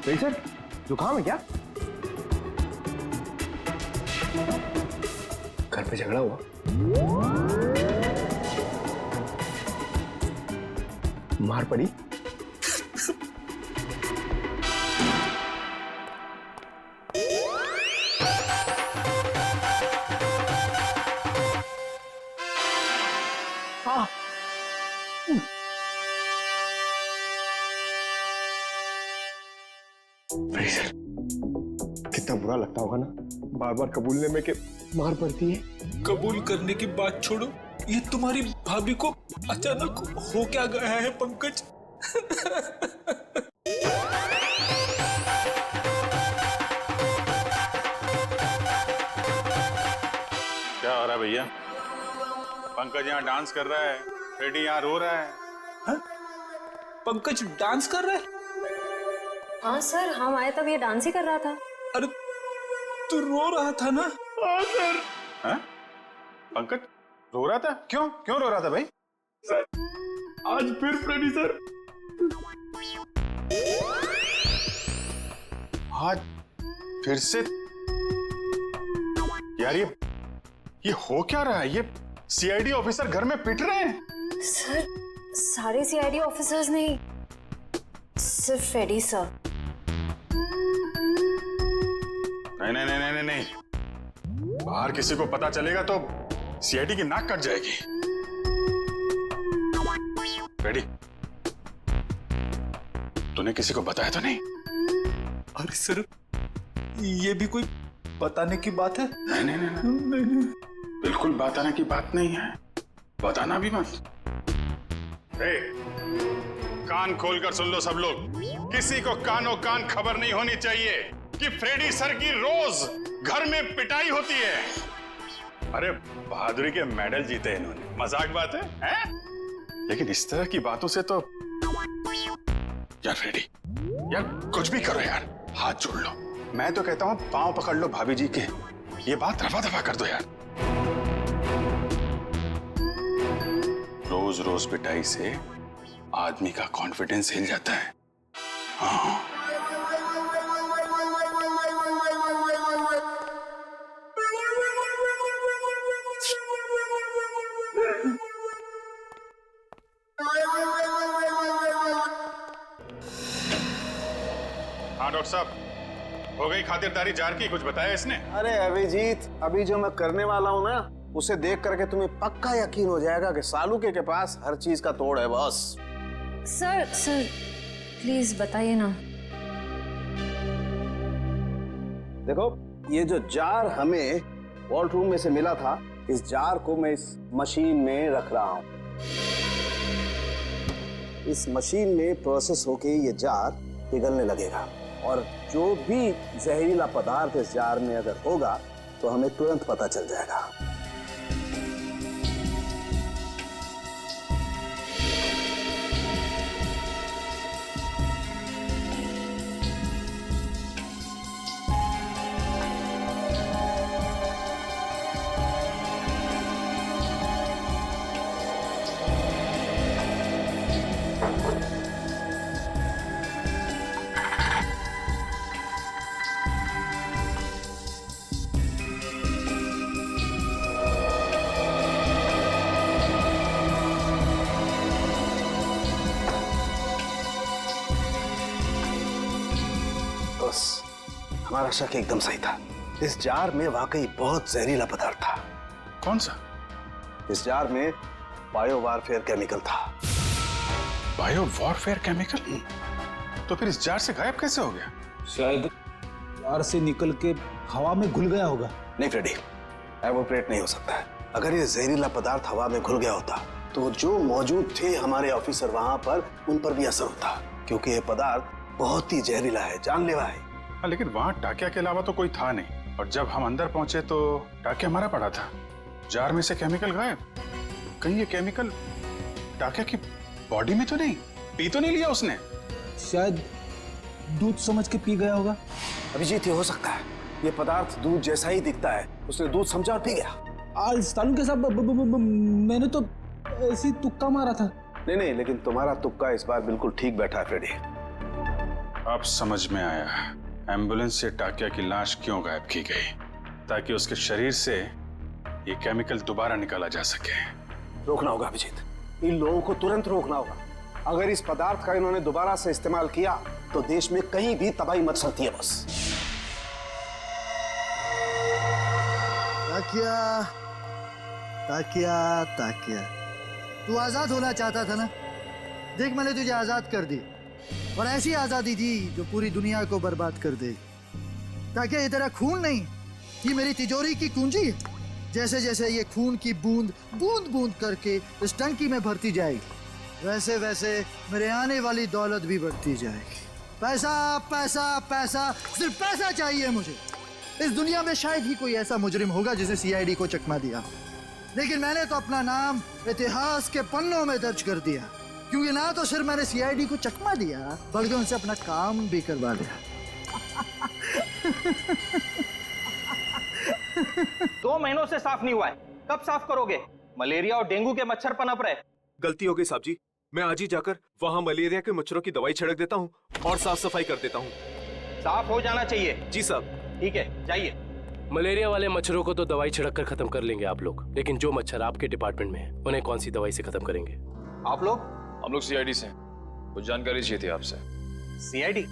Sir जुकाम है क्या? घर पे झगड़ा हुआ? मार पड़ी? हाँ। सर कितना बुरा लगता होगा ना बार बार कबूलने में कि मार पड़ती है। कबूल करने की बात छोड़ो, ये तुम्हारी भाभी को अचानक हो क्या गया है पंकज? क्या हो रहा है भैया? पंकज यहाँ डांस कर रहा है, फ्रेडी यहाँ रो रहा है। हा? पंकज डांस कर रहा है? हाँ सर, हम आए तब ये डांस ही कर रहा था। अरे तू रो रहा था ना? हाँ सर। हाँ? पंकज रो रहा था? क्यों क्यों रो रहा था भाई? सर आज फिर फ्रेडी सर। आज फिर से? यार ये हो क्या रहा है? ये सीआईडी ऑफिसर घर में पिट रहे हैं। सर सारे सीआईडी ऑफिसर्स नहीं, सिर्फ फ्रेडी सर। नहीं नहीं नहीं नहीं नहीं, बाहर किसी को पता चलेगा तो सीआईडी की नाक कट जाएगी। फ्रेडी, तूने किसी को बताया तो नहीं? अरे सर ये भी कोई बताने की बात है? नहीं नहीं नहीं, नहीं, नहीं। बिल्कुल बताने की बात नहीं है, बताना भी मत। कान खोलकर सुन लो सब लोग, किसी को कानों कान खबर नहीं होनी चाहिए कि फ्रेडी सर की रोज घर में पिटाई होती है। अरे बहादुरी के मेडल जीते इन्होंने, मजाक बात है, हैं? लेकिन इस तरह की बातों से तो यार फ्रेडी, यार कुछ भी करो यार, हाथ जोड़ लो। मैं तो कहता हूं पांव पकड़ लो भाभी जी के, ये बात रफा दफा कर दो यार। रोज रोज पिटाई से आदमी का कॉन्फिडेंस हिल जाता है। हाँ। हाँ डॉक्टर साहब, हो गई खातिरदारी जार की? कुछ बताया इसने? अरे अभिजीत, अभी जो मैं करने वाला हूँ ना, उसे देख करके तुम्हें पक्का यकीन हो जाएगा कि सालुके के पास हर चीज का तोड़ है बॉस। सर सर प्लीज बताइए ना। देखो ये जो जार हमें वॉल्ट रूम में से मिला था, इस जार को मैं इस मशीन में रख रहा हूँ। इस मशीन में प्रोसेस होके ये जार पिघलने लगेगा और जो भी जहरीला पदार्थ इस जार में अगर होगा तो हमें तुरंत पता चल जाएगा। हमारा शक एकदम सही था। इस जार में वाकई बहुत जहरीला पदार्थ था। कौन सा? इस जार में बायो वारफेयर केमिकल था। Bio warfare chemical? तो फिर इस जार से गायब कैसे हो गया? शायद जार से निकल के हवा में घुल गया होगा। नहीं फ्रेडी, एवोपरेट नहीं हो सकता है। अगर ये जहरीला पदार्थ हवा में घुल गया होता तो जो मौजूद थे हमारे ऑफिसर वहां पर, उन पर भी असर होता, क्योंकि ये पदार्थ बहुत ही जहरीला है, जानलेवा है। लेकिन वहां टाकिया के अलावा तो कोई था नहीं, और जब हम अंदर पहुंचे तो टाकिया हमारा पड़ा था, जार में से केमिकल गायब। कहीं ये केमिकल टाकिया की बॉडी में तो नहीं, पी तो नहीं लिया उसने? शायद दूध समझ के पी गया होगा। अभिजीत, ये हो सकता है ये पदार्थ दूध जैसा ही दिखता है, उसने दूध समझा और पी गया। सालू के साथ मैंने तो ऐसी तुक्का मारा था। नहीं, लेकिन तुम्हारा तुक्का इस बार बिल्कुल ठीक बैठा है फ्रेडी। अब समझ में आया एम्बुलेंस से टाकिया की लाश क्यों गायब की गई, ताकि उसके शरीर से ये केमिकल दोबारा निकाला जा सके। रोकना होगा अभिजीत, इन लोगों को तुरंत रोकना होगा। अगर इस पदार्थ का इन्होंने दोबारा से इस्तेमाल किया तो देश में कहीं भी तबाही मच सकती है। बस ताकिया, ताकिया, ताकिया, तू आजाद होना चाहता था ना? देख, मैंने तुझे आजाद कर दी, और ऐसी आजादी दी जो पूरी दुनिया को बर्बाद कर दे। ताकिया, ये तेरा खून नहीं, ये मेरी तिजोरी की कुंजी है। जैसे जैसे ये खून की बूंद बूंद बूंद करके इस टंकी में भरती जाएगी, वैसे वैसे मेरे आने वाली दौलत भी बढ़ती जाएगी। पैसा पैसा पैसा, सिर्फ पैसा चाहिए मुझे। इस दुनिया में शायद ही कोई ऐसा मुजरिम होगा जिसे सीआईडी को चकमा दिया, लेकिन मैंने तो अपना नाम इतिहास के पन्नों में दर्ज कर दिया, क्योंकि ना तो सिर्फ मैंने सीआईडी को चकमा दिया, बल्कि उनसे अपना काम भी करवा लिया। 2 महीनों से साफ नहीं हुआ है, कब साफ करोगे? मलेरिया और डेंगू के मच्छर पनप रहे। गलती हो गई साहब जी, मैं आज ही जाकर वहाँ मलेरिया के मच्छरों की दवाई छिड़क देता हूँ और साफ सफाई कर देता हूँ। साफ हो जाना चाहिए। जी साहब। ठीक है, जाइए। मलेरिया वाले मच्छरों को तो दवाई छिड़क कर खत्म कर लेंगे आप लोग, लेकिन जो मच्छर आपके डिपार्टमेंट में है उन्हें कौन सी दवाई से खत्म करेंगे? आप लोग? हम लोग सीआईडी से, कुछ जानकारी चाहिए थी आपसे। सीआईडी?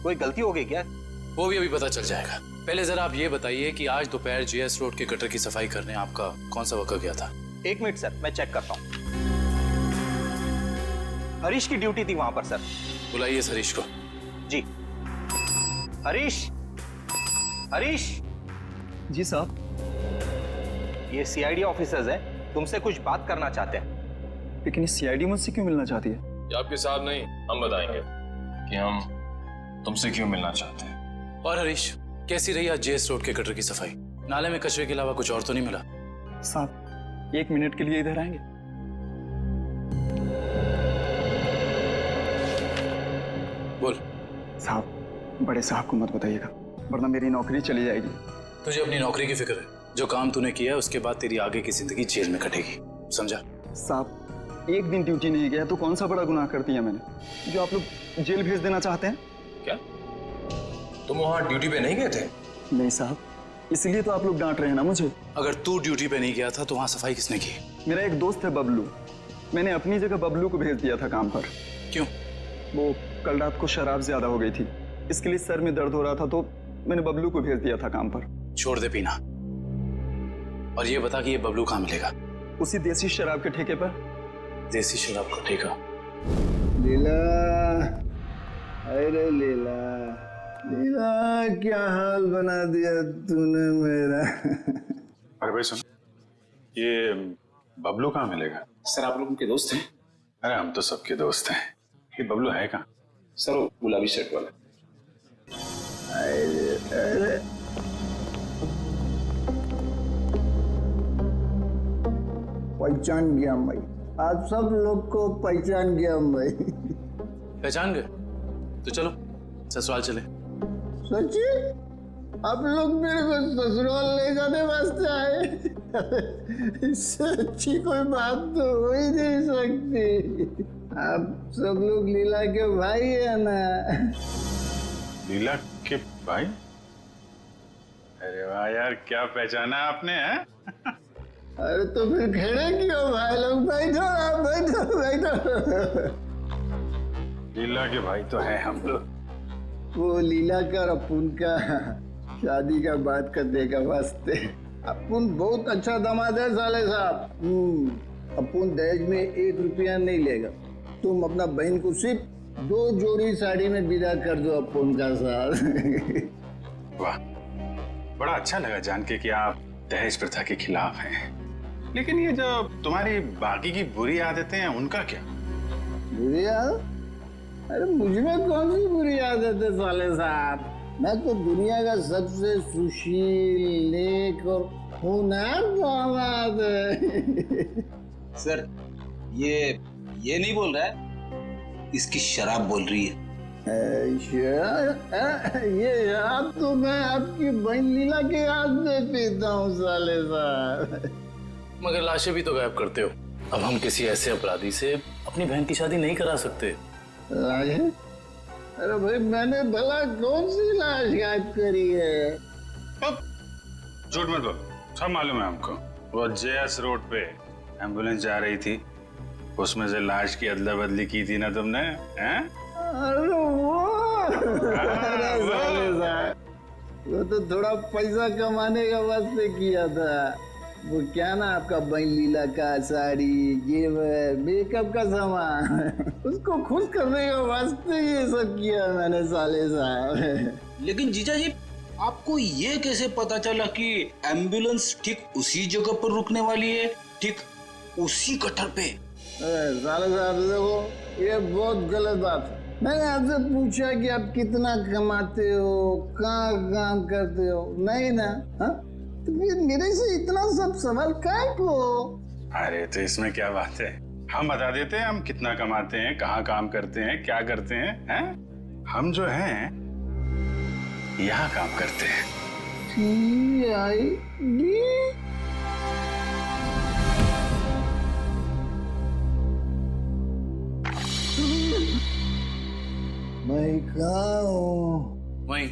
कोई गलती हो गई क्या? वो भी अभी पता चल जाएगा। पहले जरा आप ये बताइए कि आज दोपहर जीएस रोड के गटर की सफाई करने आपका कौन सा वर्कर गया था? 1 मिनट सर, मैं चेक करता हूँ। हरीश की ड्यूटी थी वहां पर सर। बुलाइए इस हरीश को। जी। हरीश, हरीश। जी साहब। ये सीआईडी ऑफिसर्स हैं, तुमसे कुछ बात करना चाहते हैं। लेकिन ये सीआईडी मुझसे क्यों मिलना चाहती है? ये आपके साहब नहीं, हम बताएंगे कि हम तुमसे क्यों मिलना चाहते हैं। और हरीश, कैसी रही आज जीएस रोड के गटर की सफाई? नाले में कचरे के अलावा कुछ और तो नहीं मिला? साहब, 1 मिनट के लिए इधर आएंगे? बोल। साहब, बड़े साहब को मत बताइएगा, वरना मेरी नौकरी चली जाएगी। तुझे अपनी नौकरी की फिक्र है? जो काम तूने किया है उसके बाद तेरी आगे की जिंदगी जेल में कटेगी, समझा? साहब, 1 दिन ड्यूटी नहीं गया तो कौन सा बड़ा गुनाह कर दिया मैंने, जो आप लोग जेल भेज देना चाहते हैं? क्या तुम वहां ड्यूटी पे नहीं गए थे? नहीं साहब, इसलिए तो आप लोग डांट रहे हैं ना मुझे। अगर तू ड्यूटी पे नहीं गया था तो वहां सफाई किसने की? मेरा एक दोस्त है बबलू, मैंने अपनी जगह बबलू को भेज दिया था काम पर। क्यों? वो कल रात को शराब ज्यादा हो गई थी, इसके लिए सर में दर्द हो रहा था, तो मैंने बबलू को भेज दिया था काम पर। छोड़ दे पीना, और ये बता कि ये बबलू कहाँ मिलेगा? उसी देसी शराब के ठेके पर। देसी शराब का ठेका? लीला, अरे लीला, लीला, क्या हाल बना दिया तूने मेरा। अरे भाई सुन, ये बबलू कहाँ मिलेगा? सर आप लोग उनके दोस्त हैं? अरे हम तो सबके दोस्त हैं, ये बबलू है कहाँ? सर वो गुलाबी शर्ट वाला। अरे पहचान गया भाई, आप सब लोग को पहचान गया भाई। पहचान गए? तो चलो ससुराल चले। सच्ची? आप लोग मेरे को ससुराल ले जाने वास्ते आए? इससे अच्छी कोई बात तो हो ही नहीं सकती। आप सब लोग लीला के भाई है ना? लीला के भाई? अरे वाह यार, क्या पहचाना आपने है? अरे तो फिर खड़े क्यों भाई लोग? बैठो आप, बैठो बैठो। लीला के भाई तो है हम लोग। वो लीला का और अपुन का शादी का बात करने का वास्ते। अपुन बहुत अच्छा दामाद है साले साहब। अपुन दहेज में 1 रुपया नहीं लेगा। तुम अपना बहन को सिर्फ 2 जोड़ी साड़ी में विदा कर दो अपुन का साथ। वाह, बड़ा अच्छा लगा जान के कि आप दहेज प्रथा के खिलाफ हैं। लेकिन ये जो तुम्हारी बाकी की बुरी आदतें हैं उनका क्या? बुरी आदत? अरे मुझ में कौन सी बुरी आदत है साले साहब? मैं तो दुनिया का सबसे सुशील, नेक और होनहार दामाद है। सर ये नहीं बोल रहा है, इसकी शराब बोल रही है। ये शराब तो मैं आपकी बहन लीला के हाथ से पीता हूँ साले साहब। मगर लाशें भी तो गायब करते हो। अब हम किसी ऐसे अपराधी से अपनी बहन की शादी नहीं करा सकते। लाशें? अरे भाई मैंने भला कौन सी लाश गायब करी है? अब झूठ मत बोल, सब मालूम है हमको। वो जेएस रोड पे एम्बुलेंस जा रही थी, उसमें से लाश की अदला बदली की थी ना तुमने, हैं? अरे वो तो थोड़ा पैसा कमाने का वास्ते किया था। वो क्या ना आपका बहन लीला का साड़ी, जेवर, मेकअप का सामान उसको खुश करने के वास्ते ये सब किया मैंने साले साहब। लेकिन जीजा जी, आपको ये कैसे पता चला कि एम्बुलेंस ठीक उसी जगह पर रुकने वाली है, ठीक उसी कटर पे? साले साहब देखो, ये बहुत गलत बात है। मैंने आपसे पूछा कि आप कितना कमाते हो, कहाँ काम करते हो, नहीं ना? हाँ, तो फिर मेरे से इतना सब सवाल काहे को? अरे तो इसमें क्या बात है, हम बता देते हैं हम कितना कमाते हैं, कहाँ काम करते हैं, क्या करते हैं, हैं? हम जो हैं यहाँ काम करते हैं। CID? मैं कहाँ हूँ? वहीं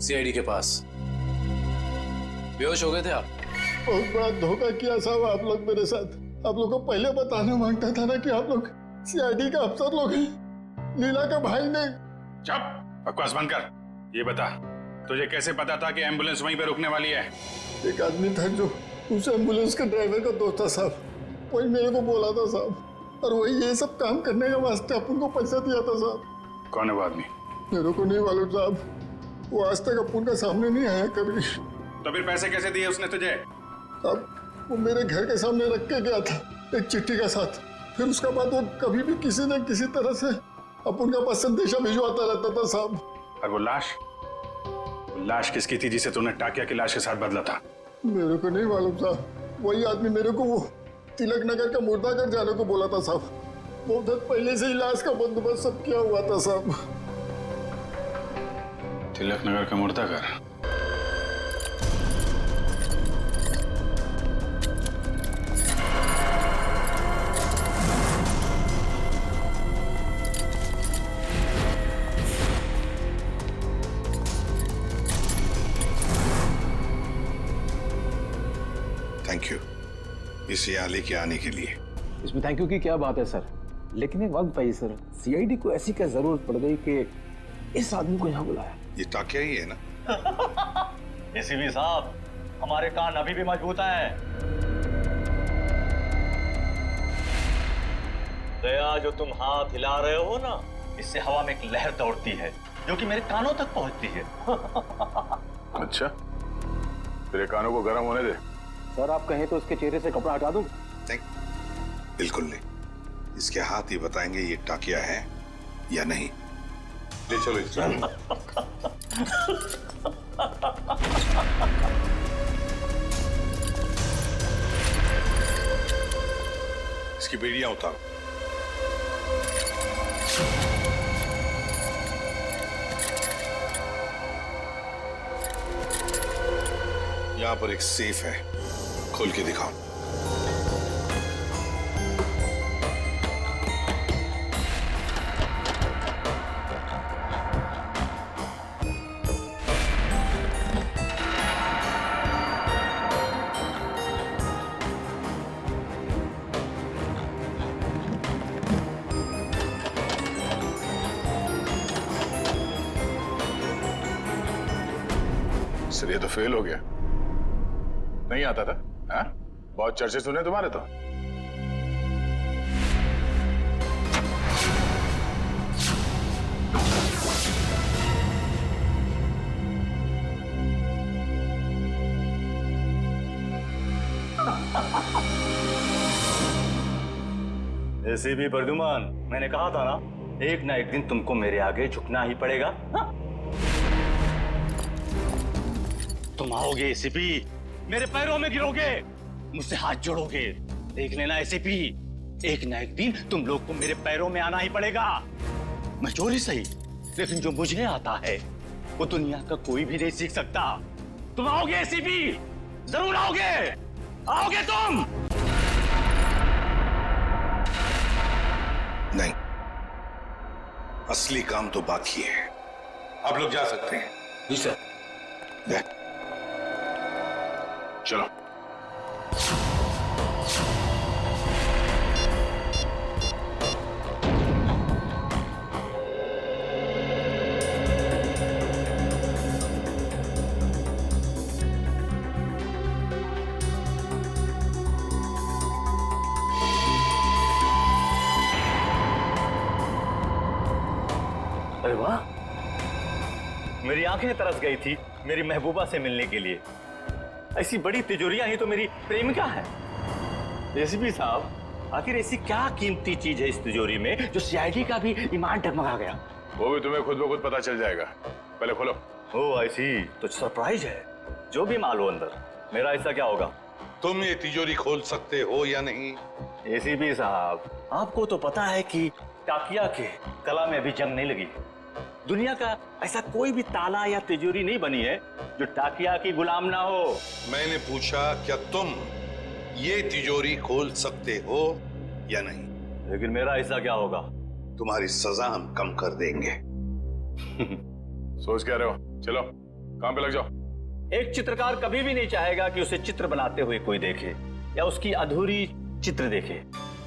सीआईडी के पास। बेहोश हो गए थे आप? बहुत बड़ा धोखा किया साहब आप लोग मेरे साथ। आप लोग को पहले बताना मांगता था ना कि आप लोग सीआईडी का अफसर लोग हैं। लीला का भाई ने। चुप, बकवास बंद कर। ये बता, तुझे कैसे पता था कि एम्बुलेंस वहीं पे रुकने वाली है? एक आदमी था जो उस एम्बुलेंस के ड्राइवर का दोस्त था साहब, वही मेरे को बोला था साहब, और वही ये सब काम करने के वास्ते अपन को पैसा दिया था साहब। कौन है वो आदमी? मेरे को नहीं मालूम साहब, वो आज तक अपन का सामने नहीं आया कभी। तो फिर पैसे कैसे दिए उसने तुझे? अब वो मेरे घर के सामने रख के गया था एक चिट्ठी के साथ। फिर उसके बाद वो कभी भी किसी न किसी तरह से अपन का पास संदेशा भिजवाता रहता था साहब। और वो लाश किसकी थी जिसे तूने टाकिया की लाश के साथ बदला था? मेरे को नहीं मालूम साहब, वही आदमी मेरे को वो तिलक नगर का मुर्दाघर जाने को बोला था साहब। बहुत दिन पहले से ही लाश का बंदोबस्त सब किया हुआ था साहब। तिलक नगर का मुर्दाघर? थैंक यू इस याली के आने के लिए। इसमें थैंक यू की क्या बात है सर, लेकिन एक वक्त भाई सर, सीआईडी को ऐसी क्या जरूरत पड़ गई कि इस आदमी को यहाँ बुलाया? ये टाकिया ही है ना? एसीपी साहब, हमारे कान अभी भी मजबूत हैं। दया, जो तुम हाथ हिला रहे हो ना, इससे हवा में एक लहर दौड़ती है जो कि मेरे कानों तक पहुंचती है। अच्छा, तेरे कानों को गर्म होने दे। सर आप कहें तो उसके चेहरे से कपड़ा हटा दूं? बिल्कुल नहीं, इसके हाथ ही बताएंगे ये टाकिया है या नहीं। ले चलो इसकी बेड़ियां उतारो। यहां पर एक सेफ है, खोल के दिखाओ। सर ये तो फेल हो गया, नहीं आता था। हाँ? बहुत चर्चे सुने तुम्हारे तो। एसीपी प्रद्युमन, मैंने कहा था ना, एक ना एक दिन तुमको मेरे आगे झुकना ही पड़ेगा। हाँ? तुम आओगे एसीपी, मेरे पैरों में गिरोगे, मुझसे हाथ जोड़ोगे। देख लेना एसीपी, एक ना एक दिन तुम लोग को मेरे पैरों में आना ही पड़ेगा। मैं चोरी सही, लेकिन जो मुझे आता है वो दुनिया का कोई भी नहीं सीख सकता। तुम आओगे एसीपी, जरूर आओगे, आओगे तुम। नहीं, असली काम तो बाकी है। आप लोग जा सकते हैं। जी सर। चलो। अरे वाह, मेरी आंखें तरस गई थी मेरी महबूबा से मिलने के लिए। ऐसी बड़ी तिजोरियां ही तो मेरी प्रेमिका है। एसीपी साहब, आखिर ऐसी क्या कीमती चीज है इस तिजोरी में जो सीआईडी का भी ईमान डगमगा गया? वो भी तुम्हें खुद ब खुद पता चल जाएगा। पहले खोलो। ओह आई सी, तो सरप्राइज है। जो भी माल हो अंदर, मेरा ऐसा क्या होगा? तुम ये तिजोरी खोल सकते हो या नहीं? एसीपी साहब, आपको तो पता है कि टाकिया के कला में अभी जंग नहीं लगी। दुनिया का ऐसा कोई भी ताला या तिजोरी नहीं बनी है जो टाकिया की गुलाम ना हो। मैंने पूछा क्या तुम ये तिजोरी खोल सकते हो या नहीं? लेकिन मेरा ऐसा क्या होगा? तुम्हारी सजा हम कम कर देंगे। सोच क्या रहे हो? चलो काम पे लग जाओ। एक चित्रकार कभी भी नहीं चाहेगा कि उसे चित्र बनाते हुए कोई देखे या उसकी अधूरी चित्र देखे।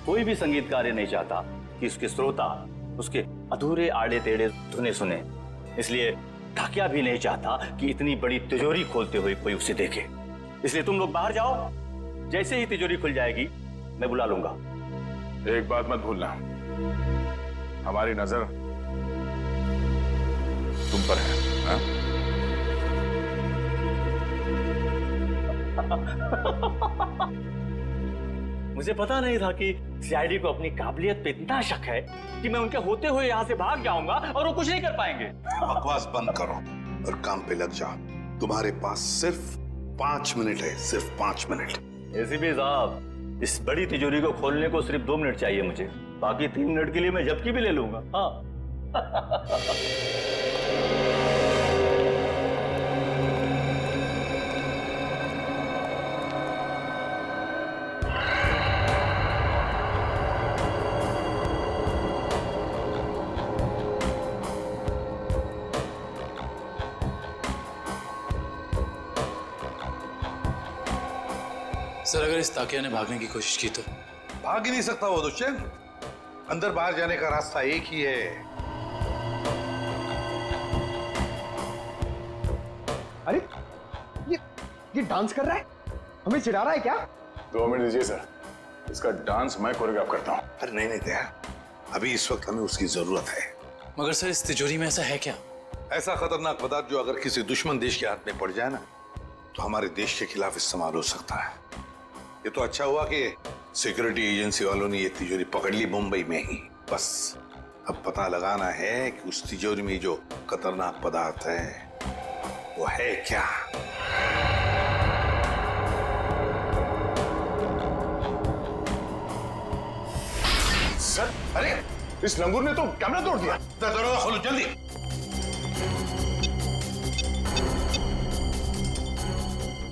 कोई भी संगीतकार ये नहीं चाहता कि उसके श्रोता उसके अधूरे आड़े टेढ़े धुने सुने। इसलिए टाकिया भी नहीं चाहता कि इतनी बड़ी तिजोरी खोलते हुए कोई उसे देखे। इसलिए तुम लोग बाहर जाओ, जैसे ही तिजोरी खुल जाएगी मैं बुला लूंगा। एक बात मत भूलना, हमारी नजर तुम पर है। हा? मुझे पता नहीं था कि सीआईडी को अपनी काबिलियत पे इतना शक है कि मैं उनके होते हुए यहाँ से भाग जाऊंगा और वो कुछ नहीं कर पाएंगे। बकवास बंद करो और काम पे लग जाओ। तुम्हारे पास सिर्फ 5 मिनट है, सिर्फ 5 मिनट। एसीपी साहब, इस बड़ी तिजोरी को खोलने को सिर्फ 2 मिनट चाहिए मुझे, बाकी 3 मिनट के लिए मैं झपकी भी ले लूंगा। हाँ। सर, अगर इस ताकिया ने भागने की कोशिश की तो? भाग ही नहीं सकता वो दुष्यंत। अंदर बाहर जाने का रास्ता एक ही है। अरे ये डांस कर रहा है, हमें चिढ़ा रहा है क्या? 2 मिनट दीजिए सर, इसका डांस मैं कोरियोग्राफ करता हूँ। अरे नहीं दया, अभी इस वक्त हमें उसकी जरूरत है। मगर सर, इस तिजोरी में ऐसा है क्या? ऐसा खतरनाक पदार्थ जो अगर किसी दुश्मन देश के हाथ में पड़ जाए ना, तो हमारे देश के खिलाफ इस्तेमाल हो सकता है। ये तो अच्छा हुआ कि सिक्योरिटी एजेंसी वालों ने ये तिजोरी पकड़ ली मुंबई में ही। बस अब पता लगाना है कि उस तिजोरी में जो खतरनाक पदार्थ है वो है क्या। सर, अरे इस लंगूर ने तो कैमरा तोड़ दिया। दरवाजा खोलो जल्दी।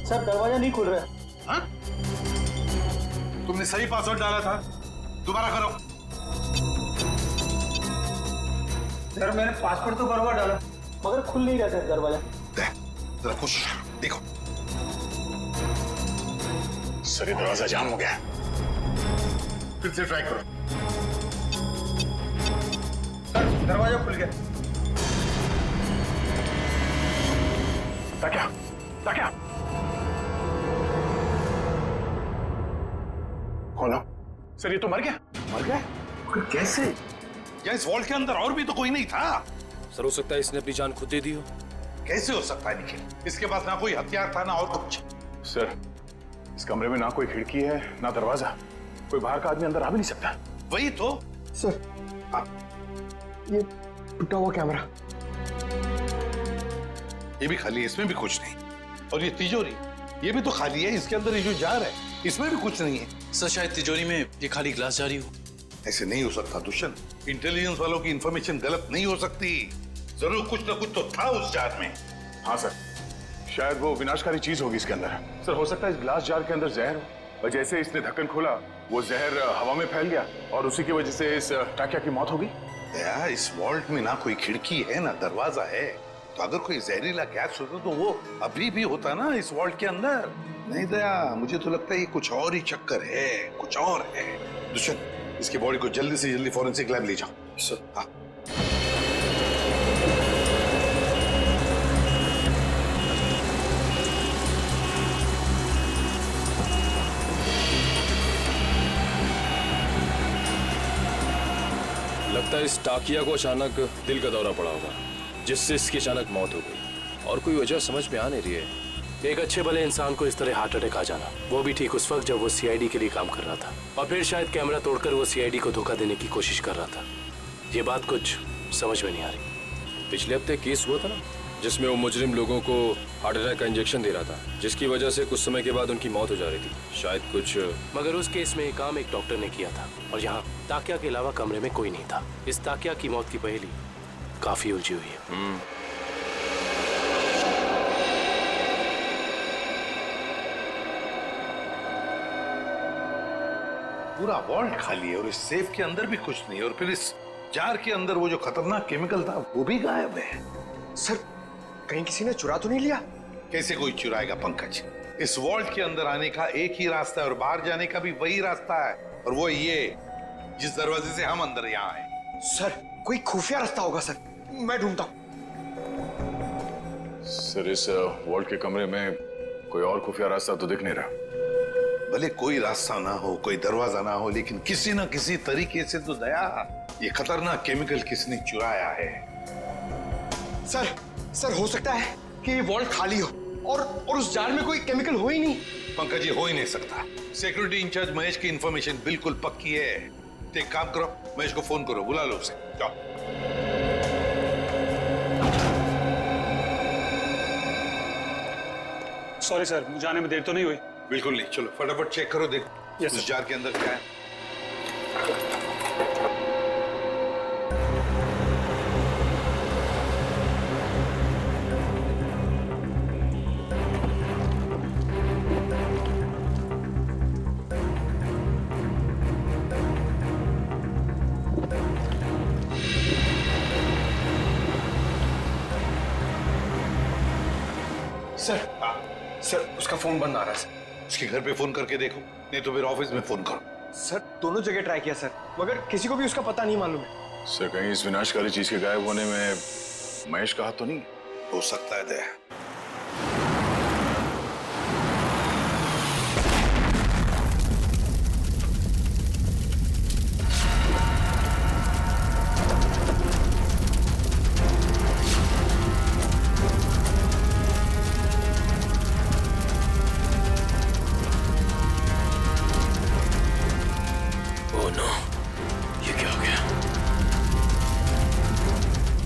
सर, दरवाजा नहीं खुल रहा है। हाँ? तुमने सही पासवर्ड डाला था, दोबारा करो। सर, मैंने पासवर्ड तो बराबर डाला मगर खुल नहीं रहा था दरवाजा। जरा कोशिश देखो। सर, ये दरवाजा जाम हो गया। फिर से ट्राई करो। सर, दरवाजा खुल गया। ताकिया, ताकिया। खोलो। सर, ये तो मर गया। मर गया? कैसे? या इस वॉल्ट के अंदर और भी तो कोई नहीं था। सर, हो सकता है इसने अपनी जान खुद दे दी हो। कैसे हो सकता है निखिल? इसके पास ना कोई हथियार था ना और कुछ। सर, इस कमरे में ना कोई खिड़की है ना दरवाजा, कोई बाहर का आदमी अंदर आ भी नहीं सकता। वही तो। सर, ये टूटा हुआ कैमरा, ये भी खाली है, इसमें भी कुछ नहीं। और ये तिजोरी, ये भी तो खाली है, इसके अंदर ये जो जार है इसमें भी कुछ नहीं है। सर, शायद तिजोरी में ये खाली ग्लास जारी हो। ऐसे नहीं हो सकता दुष्यंत। इंटेलिजेंस वालों की इंफॉर्मेशन गलत नहीं हो सकती। जरूर कुछ ना कुछ तो था उस जार में। हाँ सर, शायद वो विनाशकारी चीज होगी इसके अंदर। सर, हो सकता है इस ग्लास जार के अंदर जहर हो, और जैसे इसने ढक्कन खोला वो जहर हवा में फैल गया और उसी की वजह से इस टाकिया की मौत हो गई। दया, इस वॉल्ट में ना कोई खिड़की है ना दरवाजा है, तो अगर कोई जहरीला गैस होता तो वो अभी भी होता ना इस वॉल्ट के अंदर। नहीं दया, मुझे तो लगता है ये कुछ और ही चक्कर है, कुछ और है। दुष्यंत, इसकी बॉडी को जल्दी से जल्दी फॉरेंसिक लैब ले जाओ। सर, हाँ। लगता है इस टाकिया को अचानक दिल का दौरा पड़ा होगा, जिससे इसकी अचानक मौत हो गई, और कोई वजह समझ में आ नहीं रही है। एक अच्छे भले इंसान को इस तरह हार्ट अटैक आ जाना, वो भी ठीक उस वक्त जब वो सीआईडी के लिए काम कर रहा था, और फिर शायद कैमरा तोड़कर वो सीआईडी को धोखा देने की कोशिश कर रहा था। ये बात कुछ समझ में नहीं आ रही। पिछले हफ्ते केस हुआ था ना, जिसमें वो मुजरिम लोगों को हार्ट अटैक का इंजेक्शन दे रहा था, जिसकी वजह से कुछ समय के बाद उनकी मौत हो जा रही थी, शायद कुछ। मगर उस केस में काम एक डॉक्टर ने किया था, और यहाँ ताकिया के अलावा कमरे में कोई नहीं था। इस ताकिया की मौत की पहेली काफी उलझी हुई है। पूरा वॉल्ट खाली है और इस सेफ के अंदर भी कुछ नहीं, और फिर इस जार के अंदर वो जो खतरनाक केमिकल था वो भी गायब है। सर, कहीं किसी ने चुरा तो नहीं लिया? कैसे कोई चुराएगा पंकज? इस वॉल्ट के अंदर आने का एक ही रास्ता है और बाहर जाने का भी वही रास्ता है, और वो ये जिस दरवाजे से हम अंदर यहाँ आए। सर, कोई खुफिया रास्ता होगा सर, मैं ढूंढता हूँ। सर, इस वॉल्ट के कमरे में कोई और खुफिया रास्ता तो दिख नहीं रहा। भले कोई रास्ता ना हो, कोई दरवाजा ना हो, लेकिन किसी ना किसी तरीके से तो दया ये खतरनाक केमिकल किसने चुराया है। सर हो सकता है कि ये वॉल्ट खाली हो और उस जार में कोई केमिकल हो ही नहीं। पंकज, ये हो ही नहीं सकता। सिक्योरिटी इंचार्ज महेश की इंफॉर्मेशन बिल्कुल पक्की है। तो एक काम करो, महेश को फोन करो, बुला लो उसे, जाओ। सॉरी सर, मुझे आने में देर तो नहीं हुई? बिल्कुल नहीं, चलो फटाफट चेक करो, देखो Yes, उस sir. जार के अंदर क्या है। सर, उसका फोन बंद आ रहा है सर। उसके घर पे फोन करके देखो, नहीं तो फिर ऑफिस में फोन करो। सर, दोनों जगह ट्राई किया सर, मगर किसी को भी उसका पता नहीं मालूम है। सर, कहीं इस विनाशकारी चीज के गायब होने में महेश का हाथ तो नहीं? हो सकता है दया।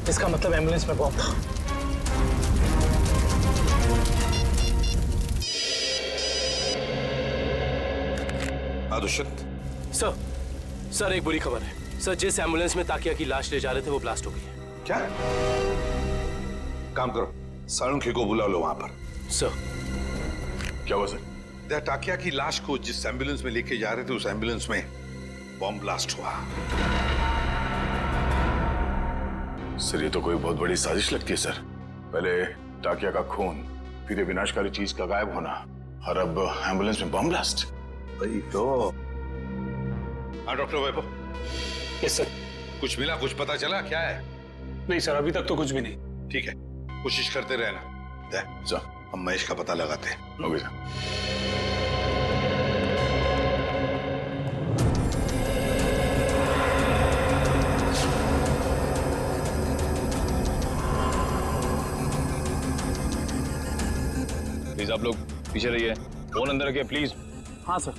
इसका मतलब एम्बुलेंस में बॉम्ब था। दुष्यंत। सर एक बुरी खबर है। सर, जिस एम्बुलेंस में ताकिया की लाश ले जा रहे थे वो ब्लास्ट हो गई है। क्या? काम करो, सालुंखे को बुला लो वहां पर। सर। क्या हुआ सर? टाकिया की लाश को जिस एम्बुलेंस में लेके जा रहे थे उस एम्बुलेंस में बॉम्ब ब्लास्ट हुआ। सर, ये तो कोई बहुत बड़ी साजिश लगती है सर। पहले टाकिया का खून, फिर ये विनाशकारी चीज का गायब होना, और अब एम्बुलेंस में बम ब्लास्ट। वही तो। हाँ डॉक्टर वैभव। Yes sir. कुछ मिला, कुछ पता चला क्या है? नहीं सर, अभी तक तो कुछ भी नहीं। ठीक है, कोशिश करते रहना। हम महेश का पता लगाते हैं। Okay sir. प्लीज आप लोग पीछे रहिए, फोन अंदर रखिए प्लीज। हाँ सर,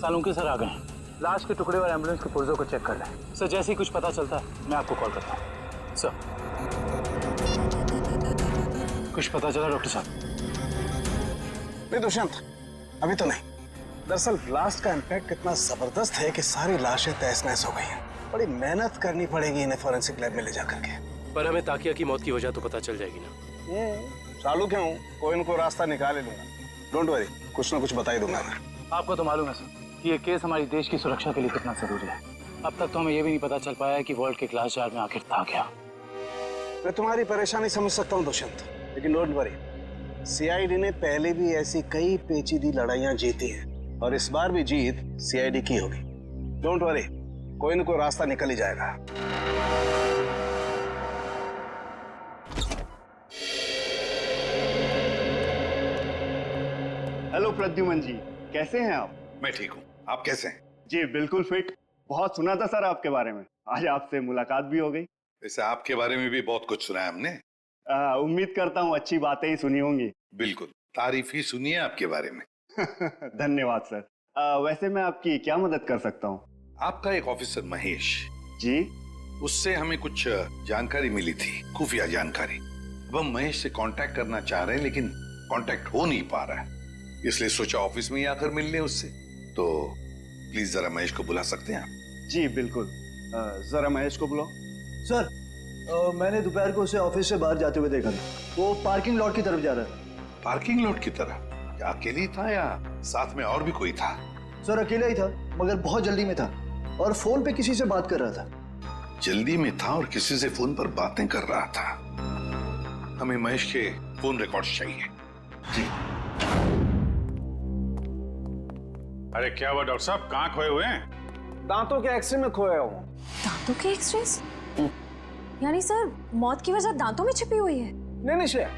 सालुंके सर आ गए हैं। लाश के टुकड़े और एम्बुलेंस के पुर्जों को चेक कर लें। सर, जैसे ही कुछ पता चलता है मैं आपको कॉल करता हूँ। सर, कुछ पता चला डॉक्टर साहब? नहीं दुष्यंत, अभी तो नहीं। दरअसल ब्लास्ट का इम्पैक्ट इतना जबरदस्त है कि सारी लाशें तहस नहस हो गई हैं। बड़ी मेहनत करनी पड़ेगी इन्हें फॉरेंसिक लैब में ले जाकर के। पर हमें ताकिया की मौत की वजह तो पता चल जाएगी ना। चालू क्यों? कोई न कोई रास्ता निकाल ही लूंगा। डोंट वरी, कुछ ना कुछ बता ही दूंगा मैं। आपको तो मालूम है सर कि ये केस हमारी देश की सुरक्षा के लिए कितना जरूरी है। अब तक तो हमें ये भी नहीं पता चल पाया कि वॉल्ट के ग्लास जार में आखिर था क्या। मैं तुम्हारी परेशानी समझ सकता हूँ दुष्यंत, लेकिन डोंट वरी, सीआईडी ने पहले भी ऐसी कई पेचीदी लड़ाइयां जीती हैं और इस बार भी जीत सीआईडी की होगी। डोंट वरी, कोई न कोई रास्ता निकल ही जाएगा। हेलो प्रद्युमन जी, कैसे हैं आप? मैं ठीक हूँ, आप कैसे हैं? जी बिल्कुल फिट। बहुत सुना था सर आपके बारे में, आज आपसे मुलाकात भी हो गई। वैसे आपके बारे में भी बहुत कुछ सुना है हमने। उम्मीद करता हूँ अच्छी बातें ही सुनी होंगी। बिल्कुल, तारीफ ही सुनी है आपके बारे में। धन्यवाद सर। वैसे मैं आपकी क्या मदद कर सकता हूँ? आपका एक ऑफिसर महेश जी, उससे हमें कुछ जानकारी मिली थी, खुफिया जानकारी। अब हम महेश से कांटेक्ट करना चाह रहे हैं लेकिन कांटेक्ट हो नहीं पा रहा है, इसलिए सोचा ऑफिस में ही आकर मिल लें उससे। तो प्लीज जरा महेश को बुला सकते हैं आप? जी बिल्कुल, जरा महेश को बुलाओ। सर, मैंने दोपहर को उसे ऑफिस से बाहर जाते हुए देखा था। वो पार्किंग लॉट की तरफ जा रहा है। पार्किंग लॉट की तरफ? क्या अकेले ही था या साथ में और भी कोई था? सर अकेला ही था, मगर बहुत जल्दी में था और फोन पे किसी से बात कर रहा था। जल्दी में था और किसी से फोन पर बातें कर रहा था। हमें महेश के फोन रिकॉर्ड्स चाहिए। जी। अरे क्या हुआ डॉक्टर साहब, कहाँ खोए हुए हैं? दांतों के एक्सरे में खोया हूँ। दांतों के एक्सरेस? यानी सर मौत की वजह दांतों में छिपी हुई है? नहीं श्रेया,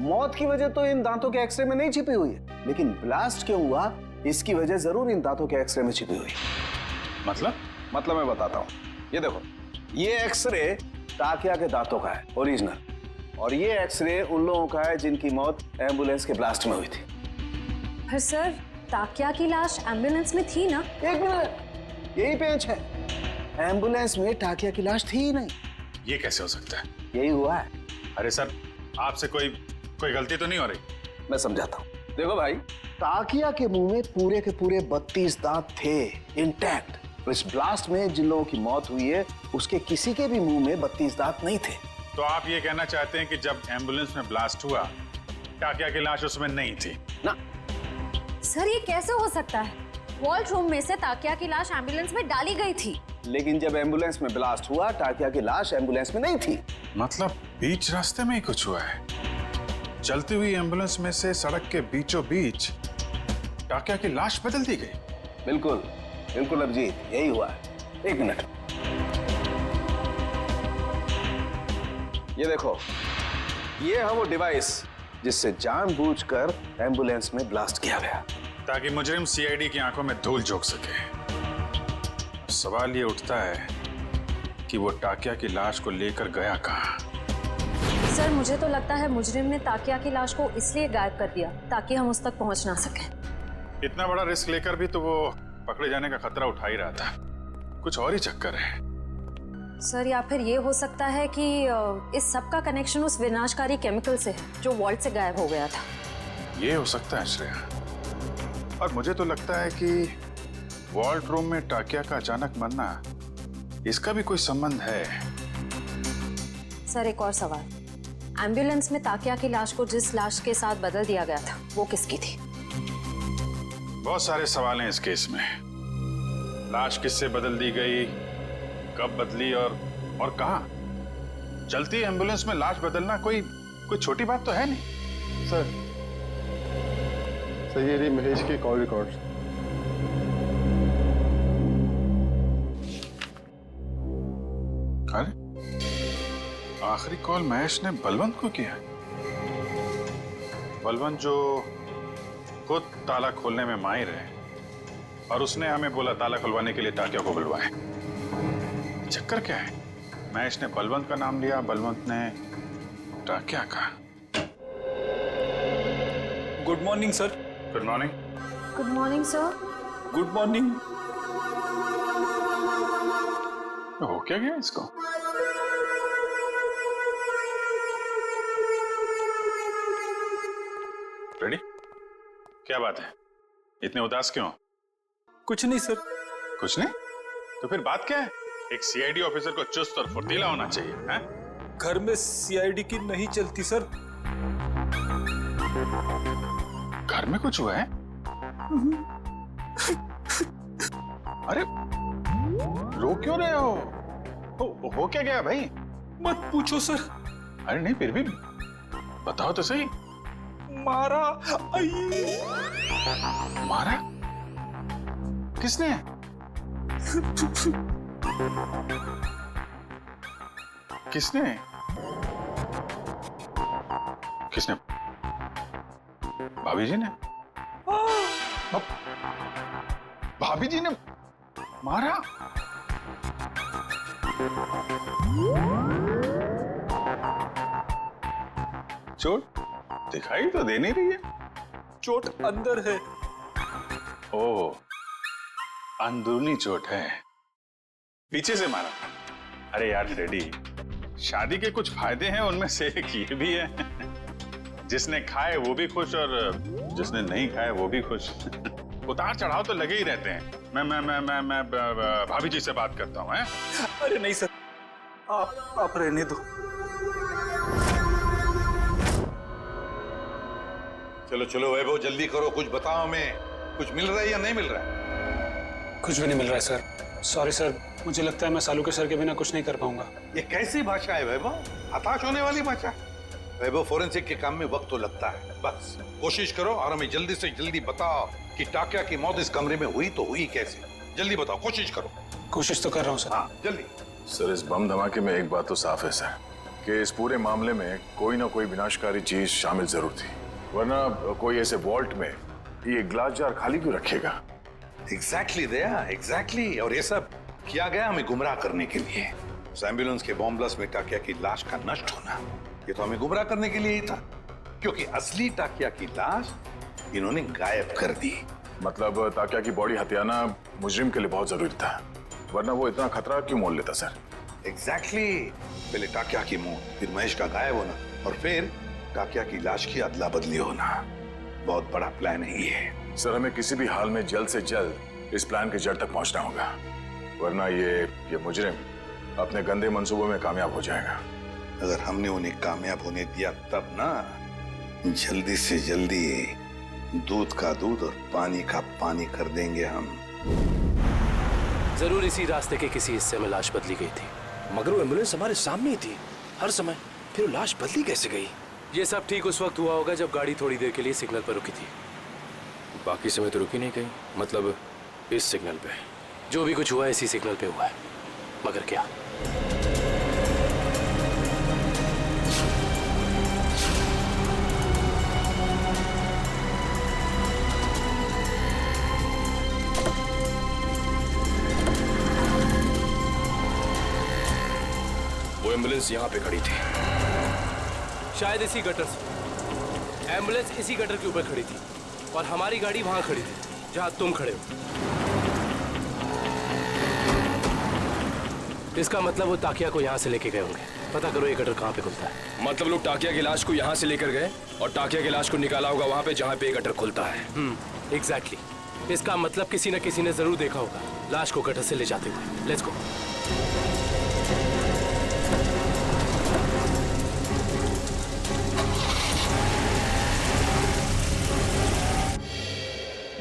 मौत की वजह तो इन दांतों के एक्सरे में नहीं छिपी हुई है, लेकिन ब्लास्ट क्यों हुआ इसकी वजह जरूर इन दांतों के एक्सरे में छिपी हुई है। मतलब मैं बताता हूँ। ये देखो, ये एक्सरे ताकिया के दांतों का है ओरिजिनल, और ये एक्सरे उन लोगों का है जिनकी मौत एम्बुलेंस के ब्लास्ट में हुई थी। पर सर ताकिया की लाश एम्बुलेंस में थी ना? एक मिनट, यही पेंच है। एम्बुलेंस में ताकिया की लाश थी ही नहीं। ये कैसे हो सकता है? यही हुआ है। अरे सर, आपसे कोई गलती तो नहीं हो रही? मैं समझाता हूँ। देखो भाई, ताकिया के मुंह में पूरे के पूरे 32 दांत थे इंटैक्ट। इस ब्लास्ट में जिन लोगों की मौत हुई है उसके किसी के भी मुंह में 32 दांत नहीं थे। तो आप ये कहना चाहते हैं कि जब एम्बुलेंस में ब्लास्ट हुआ टाकिया की लाश उसमें नहीं थी? ना सर, ये कैसे हो सकता है? वॉल्ट रूम में से ताकिया की लाश एम्बुलेंस में डाली गई थी, लेकिन जब एम्बुलेंस में ब्लास्ट हुआ ताकिया की लाश एम्बुलेंस में नहीं थी। मतलब बीच रास्ते में ही कुछ हुआ है? चलती हुई एम्बुलेंस में से सड़क के बीचों बीच टाकिया की लाश बदल दी गई? बिल्कुल बिल्कुल अभिजीत, यही हुआ है। एक मिनट, ये देखो, ये है वो डिवाइस जिससे जानबूझकर एम्बुलेंस में ब्लास्ट किया गया, ताकि मुजरिम सीआईडी की आंखों में धूल झोंक सके। सवाल ये उठता है कि वो टाकिया की लाश को लेकर गया कहाँ? सर मुझे तो लगता है मुजरिम ने ताकिया की लाश को इसलिए गायब कर दिया ताकि हम उस तक पहुंच ना सकें। इतना बड़ा रिस्क लेकर भी तो वो पकड़े जाने का खतरा उठा ही रहा था। कुछ और ही चक्कर है। सर या फिर ये हो सकता है कि इस सब का कनेक्शन उस विनाशकारी केमिकल से है जो वॉल्ट से गायब हो गया था। ये हो सकता है श्रेया, और मुझे तो लगता है कि वॉल्ट रूम में टाकिया का अचानक मरना, इसका भी कोई संबंध है। सर एक और सवाल, एम्बुलेंस में ताकिया की लाश को जिस लाश के साथ बदल दिया गया था वो किसकी थी? बहुत सारे सवाल हैं इस केस में। लाश किससे बदल दी गई, कब बदली और कहां? चलती एम्बुलेंस में लाश बदलना कोई छोटी बात तो है नहीं। सर ये रही महेश के कॉल रिकॉर्ड। अरे आखिरी कॉल महेश ने बलवंत को किया। बलवंत जो खुद ताला खोलने में माहिर है, और उसने हमें बोला ताला खुलवाने के लिए टाकिया को बुलवाएं। चक्कर क्या है? महेश ने बलवंत का नाम लिया, बलवंत ने टाकिया का। Good morning sir. Good morning. Good morning sir. Good morning. हो क्या गया इसको? रेडी? क्या बात है, इतने उदास क्यों? कुछ नहीं सर। कुछ नहीं? तो फिर बात क्या है? एक सीआईडी ऑफिसर को चुस्त और फुर्तीला होना चाहिए, हैं? घर में सीआईडी की नहीं चलती सर। घर में कुछ हुआ है? अरे रो क्यों रहे हो? हो क्या गया भाई? मत पूछो सर। अरे नहीं, फिर भी बताओ तो सही। मारा। मारा? किसने? किसने? किसने? भाभी जी ने? भाभी जी ने मारा? चोट दिखाई तो दे नहीं रही है। चोट अंदर है। ओह, अंदरूनी चोट है। पीछे से मारा? अरे यार रेडी, शादी के कुछ फायदे हैं, उनमें से एक ये भी है, जिसने खाए वो भी खुश और जिसने नहीं खाए वो भी खुश। उतार चढ़ाव तो लगे ही रहते हैं। मैं भाभी जी से बात करता हूँ। अरे नहीं सर, आप रहने दो। चलो चलो वैभव, जल्दी करो, कुछ बताओ हमें। कुछ मिल रहा है या नहीं मिल रहा है? कुछ भी नहीं मिल रहा है सर। सॉरी सर, मुझे लगता है मैं सालू सर के बिना कुछ नहीं कर पाऊंगा। ये कैसी भाषा है वैभव? हताश होने वाली भाषा। वैभव, फोरेंसिक के काम में वक्त तो लगता है, बस कोशिश करो और हमें जल्दी से जल्दी बताओ कि टाकिया की मौत इस कमरे में हुई तो हुई कैसे। जल्दी बताओ, कोशिश करो। कोशिश तो कर रहा हूँ सर। हाँ जल्दी। सर, इस बम धमाके में एक बात तो साफ है सर, कि इस पूरे मामले में कोई ना कोई विनाशकारी चीज शामिल जरूर थी, वरना कोई ऐसे वॉल्ट में ये ग्लास जार खाली क्यों रखेगा? एग्जैक्टली दया, एग्जैक्टली। और ये सब किया गया हमें गुमराह करने के लिए। उस एम्बुलेंस के बॉम्ब ब्लास्ट में टाकिया की लाश का नष्ट होना, ये तो हमें गुमराह करने के लिए ही था, क्योंकि असली टाकिया की लाश इन्होंने गायब कर दी। मतलब टाकिया की बॉडी हथियाना मुजरिम के लिए बहुत जरूरी था, वरना वो इतना खतरा क्यों मोल लेता सर? एग्जैक्टली। पहले टाकिया की मौत, फिर महेश का गायब होना, और फिर टाकिया की लाश की अदला बदली होना। बहुत बड़ा प्लान है ये। सर, हमें किसी भी हाल में जल्द से जल्द इस प्लान की जड़ तक पहुंचना होगा, वरना ये मुजरिम अपने गंदे मंसूबों में कामयाब हो जाएगा। अगर हमने उन्हें कामयाब होने दिया तब ना, जल्दी से जल्दी दूध का दूध और पानी का पानी कर देंगे हम। जरूर इसी रास्ते के किसी हिस्से में लाश बदली गई थी, मगर वो एम्बुलेंस हमारे सामने ही थी हर समय, फिर वो लाश बदली कैसे गई? ये सब ठीक उस वक्त हुआ होगा जब गाड़ी थोड़ी देर के लिए सिग्नल पर रुकी थी। बाकी समय तो रुकी नहीं कहीं, मतलब इस सिग्नल पे? जो भी कुछ हुआ इसी सिग्नल पे हुआ है, मगर क्या? वो एम्बुलेंस यहाँ पे खड़ी थी, शायद इसी गटर से। एम्बुलेंस इसी गटर के ऊपर खड़ी थी और हमारी गाड़ी वहां खड़ी थी जहां तुम खड़े हो। इसका मतलब वो टाकिया को यहाँ से लेके गए होंगे। पता करो ये गटर कहाँ पे खुलता है। मतलब लोग टाकिया की लाश को यहाँ से लेकर गए और टाकिया की लाश को निकाला होगा वहां पे जहाँ पे गटर खुलता है। एग्जैक्टली। इसका मतलब किसी न किसी ने जरूर देखा होगा लाश को गटर से ले जाते हुए। Let's go.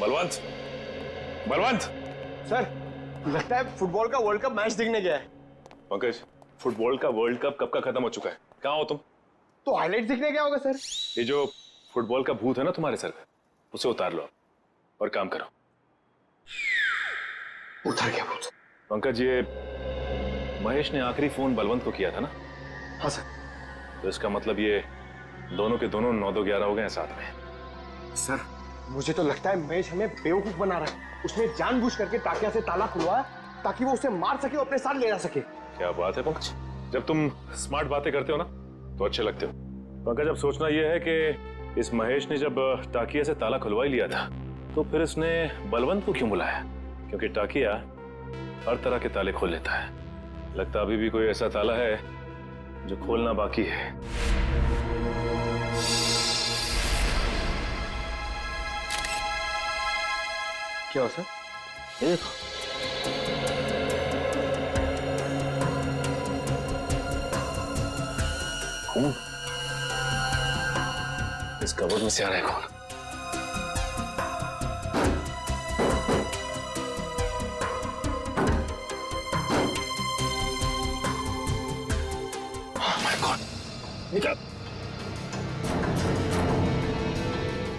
Balwant, Balwant sir, लगता है फुटबॉल का वर्ल्ड कप मैच देखने गया है। पंकज, फुटबॉल का वर्ल्ड कप कब का खत्म हो चुका है? कहाँ हो तुम? तो हाईलाइट देखने गया होगा सर। ये जो फुटबॉल का भूत है ना तुम्हारे सर पे, उसे उतार लो और काम करो। उतार गया भूत? पंकज, ये महेश ने आखिरी फोन बलवंत को किया था ना? हाँ सर। तो इसका मतलब ये दोनों के दोनों 9-2-11 हो गए हैं साथ में। सर, मुझे तो लगता है महेश हमें बेवकूफ बना रहा है। उसने जानबूझ करके टाकिया से ताला खुलवाया ताकि वो उसे मार सके और अपने साथ ले जा सके। क्या बात है पंकज, जब तुम स्मार्ट बातें करते हो ना तो अच्छे लगते हो। पंकज, अब सोचना यह है कि इस महेश ने जब टाकिया से ताला खुलवा ही लिया था तो फिर इसने बलवंत को क्यों बुलाया? क्योंकि टाकिया हर तरह के ताले खोल लेता है। लगता अभी भी कोई ऐसा ताला है जो खोलना बाकी है। क्या हो सर? ये देखो। खून इस कबर्ड में से आ रहा है। खून निकल।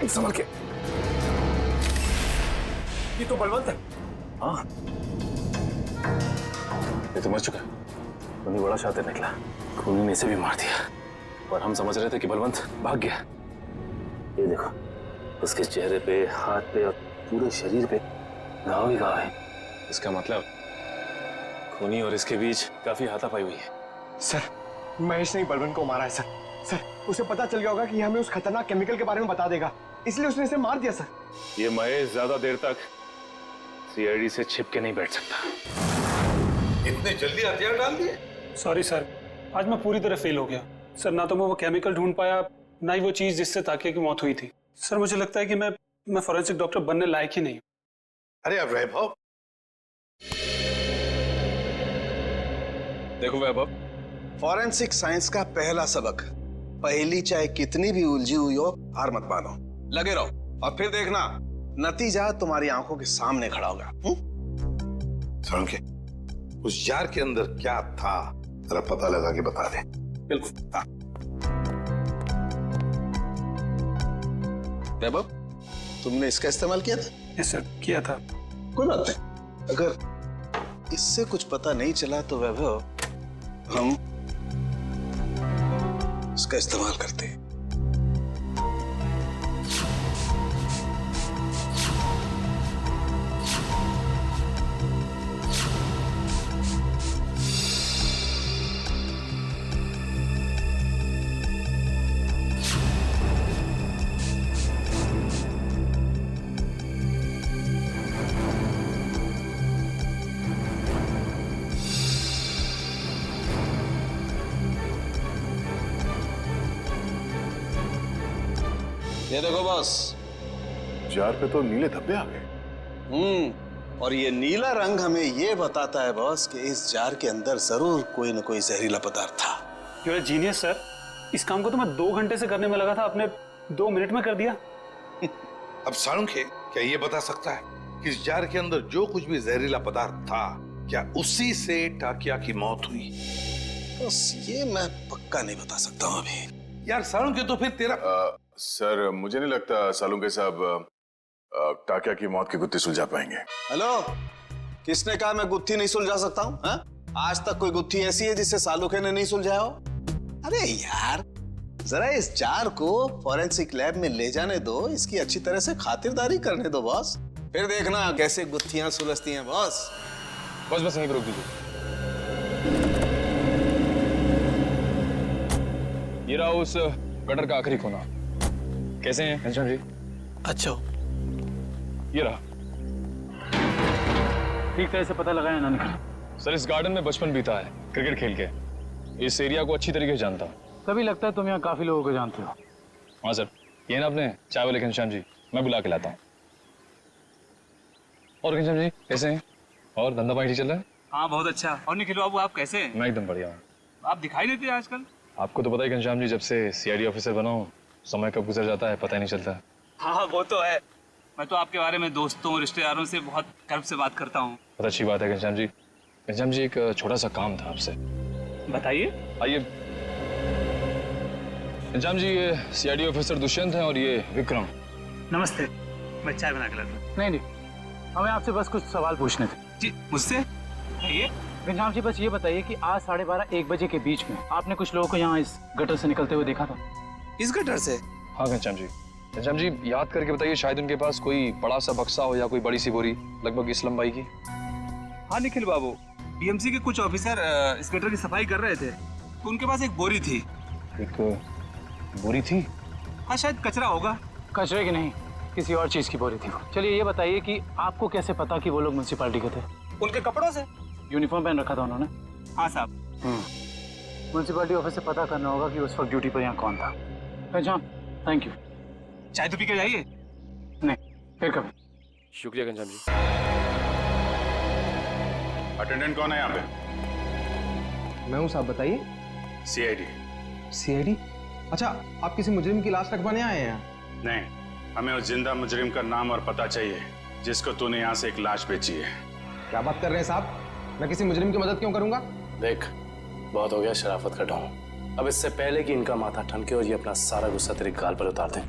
संभल के। ये तो बलवंत है। हाँ, ये तो मर चुका। उन्हीं बड़ा शातिर निकला, खूनी ने इसे भी मार दिया। और हम समझ रहे थे कि बलवंत भाग गया। ये देखो, उसके चेहरे पे, हाथ पे और पूरे शरीर पे घाव ही घाव है। इसका मतलब खूनी और इसके बीच काफी हाथापाई हुई है। सर, महेश ने बलवंत को मारा है सर। सर, उसे पता चल गया होगा कि हमें उस खतरनाक केमिकल के बारे में बता देगा, इसलिए उसने इसे मार दिया सर। ये महेश ज्यादा देर तक सीआईडी से छिप के नहीं बैठ सकता। इतने जल्दी हथियार डाल दिए? सॉरी सर, आज मैं पूरी तरह फेल हो गया सर। ना तो मैं वो केमिकल ढूंढ पाया, ना ही वो चीज जिससे ताकिया की मौत हुई थी। सर मुझे लगता है कि मैं फॉरेंसिक डॉक्टर बनने लायक ही नहीं। अरे अब वैभव, देखो वैभव, फॉरेंसिक साइंस का पहला सबक, पहली चाहे कितनी भी उलझी हुई हो, हार मत मानो, लगे रहो और फिर देखना नतीजा तुम्हारी आंखों के सामने खड़ा होगा। सालुंखे, उस जार के अंदर क्या था जरा पता लगा के बता दे। बिल्कुल। हाँ। वैभव, तुमने इसका इस्तेमाल किया था? यस सर, किया था। कोई बात नहीं, अगर इससे कुछ पता नहीं चला तो वैभव हम इसका इस्तेमाल करते हैं। ये देखो बॉस, जार पे तो नीले धब्बे आ गए। और ये नीला रंग हमें ये बताता है बॉस कि इस जार के अंदर जरूर कोई न कोई जहरीला पदार्थ था। You are genius sir. इस काम को तो मैं 2 घंटे से करने में लगा था, आपने 2 मिनट में कर दिया। अब सालुंखे, क्या ये बता सकता है कि इस जार के अंदर जो कुछ भी जहरीला पदार्थ था, क्या उसी से टाकिया की मौत हुई? बस ये मैं पक्का नहीं बता सकता हूँ अभी। यार सालुंखे, तो फिर तेरा सर, मुझे नहीं लगता सालुंखे साहब टाकिया की मौत की गुत्थी सुलझा पाएंगे। हेलो, किसने कहा मैं गुत्थी नहीं सुलझा सकता हूँ? आज तक कोई गुत्थी ऐसी है जिसे सालुंखे ने नहीं सुलझाया हो? अरे यार, जरा इस जार को फॉरेंसिक लैब में ले जाने दो, इसकी अच्छी तरह से खातिरदारी करने दो बॉस, फिर देखना कैसे गुत्थियां सुलझती हैं बॉस। बस यहीं पर रोक दीजिए। ये रहा उस गटर का आखिरी कोना। कैसे हैं घनश्याम जी? अच्छा, ये रहा। ठीक तरह से पता लगाया ना निकला। सर, इस गार्डन में बचपन बीता है क्रिकेट खेल के। इस एरिया को अच्छी तरीके से जानता हूँ। तभी लगता है तुम यहाँ काफी लोगों को जानते हो। हाँ सर, ये ना अपने चाय वाले घनश्याम जी, मैं बुला के लाता हूँ। और घनश्याम जी कैसे हैं? और धंधा पानी ठीक चल रहा है? हाँ, बहुत अच्छा। और निखिल बाबू, आप कैसे हैं? मैं एकदम बढ़िया हूँ। आप दिखाई नहीं देते आजकल। आपको तो पता ही घनश्याम जी, जब से सीआईडी ऑफिसर बना हूँ, समय कब गुजर जाता है पता ही नहीं चलता। हाँ, वो तो है। मैं तो आपके बारे में दोस्तों रिश्तेदारों से बहुत गर्व से बात करता हूँ। बहुत अच्छी बात है घनश्याम जी। घनश्याम जी, एक छोटा सा काम था आपसे। बताइए। आइए। घनश्याम जी, ये सीआईडी ऑफिसर दुष्यंत हैं और ये विक्रम। नमस्ते। मैं चाय बना के लाता हूँ। नहीं, हमें आपसे बस कुछ सवाल पूछने थे। जी, मुझसे? घनश्याम जी, बस ये बताइए कि आज 12:30-1 बजे के बीच में आपने कुछ लोगों को यहाँ इस गटर से निकलते हुए देखा था? इस गटर से? हाँ घनश्याम जी। घनश्याम जी, याद करके बताइए, शायद उनके पास कोई बड़ा सा बक्सा हो या कोई बड़ी सी बोरी लगभग इस लंबाई की। हाँ निखिल बाबू, बीएमसी के कुछ ऑफिसर इस गटर की सफाई कर रहे थे, तो उनके पास एक बोरी थी। एक बोरी थी? हाँ, शायद कचरा होगा। कचरे की नहीं, किसी और चीज की बोरी थी वो। चलिए ये बताइए कि आपको कैसे पता कि वो लोग म्युनिसिपैलिटी के थे? उनके कपड़ों से। यूनिफॉर्म पहन रखा था उन्होंने? हाँ साहब। म्युनिसिपैलिटी ऑफिस से पता करना होगा कि उस वक्त ड्यूटी पर यहाँ कौन था। Ghanshyam, thank you. चाय तो पी के जाइए। नहीं, फिर कभी। शुक्रिया घनश्याम जी। अटेंडेंट कौन है यहाँ पे? मैं हूँ साहब, बताइए। सीआईडी। सीआईडी? अच्छा, आप किसी मुजरिम की लाश रखवाने आए हैं? नहीं, हमें उस जिंदा मुजरिम का नाम और पता चाहिए जिसको तूने यहाँ से एक लाश बेची है। क्या बात कर रहे हैं साहब? मैं किसी मुजरिम की मदद क्यों करूंगा? देख, बहुत हो गया शराफत का ढोंग। अब इससे पहले कि इनका माथा ठनके और ये अपना सारा गुस्सा तेरे गाल पर उतार दे,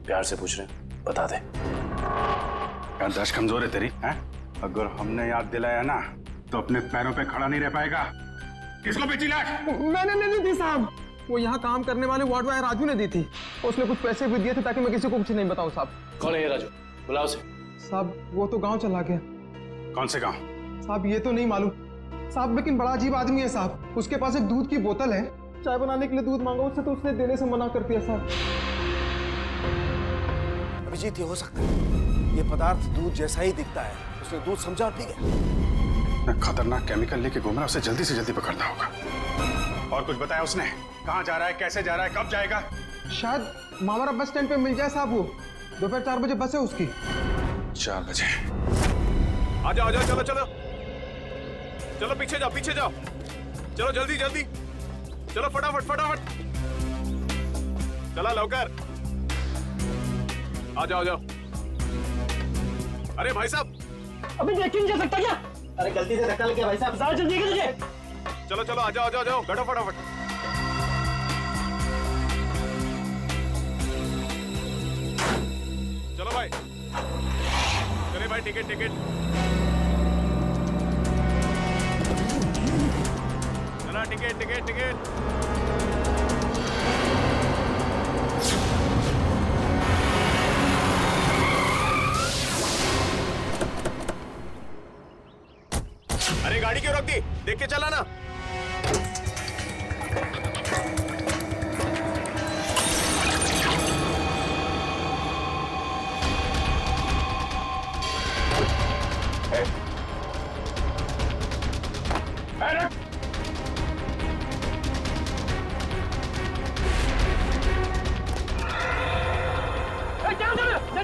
प्यार से पूछ रहे हैं, बता दे। याददाश्त कमजोर है तेरी, हैं? अगर हमने याद दिलाया ना तो अपने पैरों पे खड़ा नहीं रह पाएगा। किसको बेची लाश? मैंने नहीं दी साहब, वो यहाँ काम करने वाले वार्ड बॉय राजू ने दी थी। उसने कुछ पैसे भी दिए थे ताकि मैं किसी को कुछ नहीं बताऊं साहब। कौन है ये राजू? बुलाओ उसे। साहब वो तो गांव चला गया। कौन से गांव? साहब ये तो नहीं मालूम साहब, लेकिन बड़ा अजीब आदमी है साहब। उसके पास एक दूध की बोतल है, चाय बनाने के लिए दूध मांगा उससे तो उसने देने से मना कर दिया साहब। अभिजीत, ये हो सकता है ये पदार्थ दूध जैसा ही दिखता है, उसने दूध समझा और पी गया। खतरनाक केमिकल लेके घूम रहा, उसे जल्दी से जल्दी पकड़ना होगा। और कुछ बताया उसने? कहाँ जा रहा है, कैसे जा रहा है, कब जाएगा? शायद मामरा बस स्टैंड पे मिल जाए साहब। वो दोपहर 4 बजे बस है उसकी। 4 बजे? आ जाओ, चलो चलो चलो, पीछे जाओ, पीछे जाओ, चलो जल्दी जल्दी, चलो फटाफट फटाफट, चला लवकर, आ जाओ, जाओ। अरे भाई साहब, अभी देख नहीं जा सकता क्या? अरे गलती से धक्का लग गया भाई साहब, ज्यादा जल्दी है तुझे। चलो चलो, आ जाओ, आ जाओ, जाओ, बैठो फटाफट। चलो भाई, चले भाई, टिकट टिकट, चला टिकट टिकट टिकट। अरे गाड़ी क्यों रोक दी? देख के चला ना।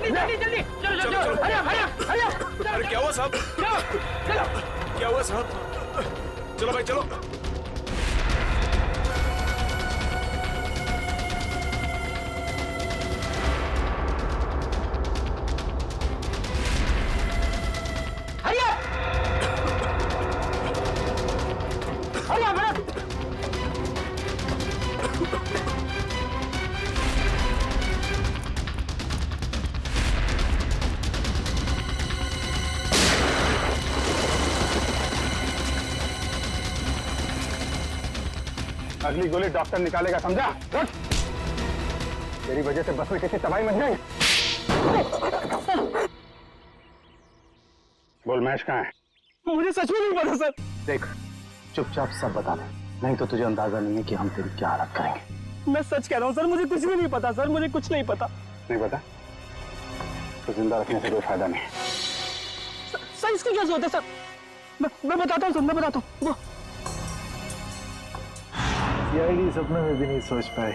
जल्दी चलो, हरिया। अरे क्या हुआ साहब? चलो क्या हुआ साहब? चलो भाई चलो। अगली गोली डॉक्टर निकालेगा, समझा? तेरी वजह से बस में किसी तबाही मच जाएगी। बोल, महेश कहाँ है? मुझे सच में नहीं पता सर। देख, चुपचाप सब बता दे, नहीं तो तुझे अंदाजा नहीं है कि हम तेरी क्या हालत करेंगे। मैं सच कह रहा हूँ सर, मुझे कुछ भी नहीं पता सर, मुझे कुछ नहीं पता। नहीं पता तो जिंदा रखने से कोई फायदा नहीं। सर इसकी क्या जरूरत है सर? मैं बताता हूँ सर, मैं बताता हूँ। सीआईडी सपने में भी नहीं सोच पाई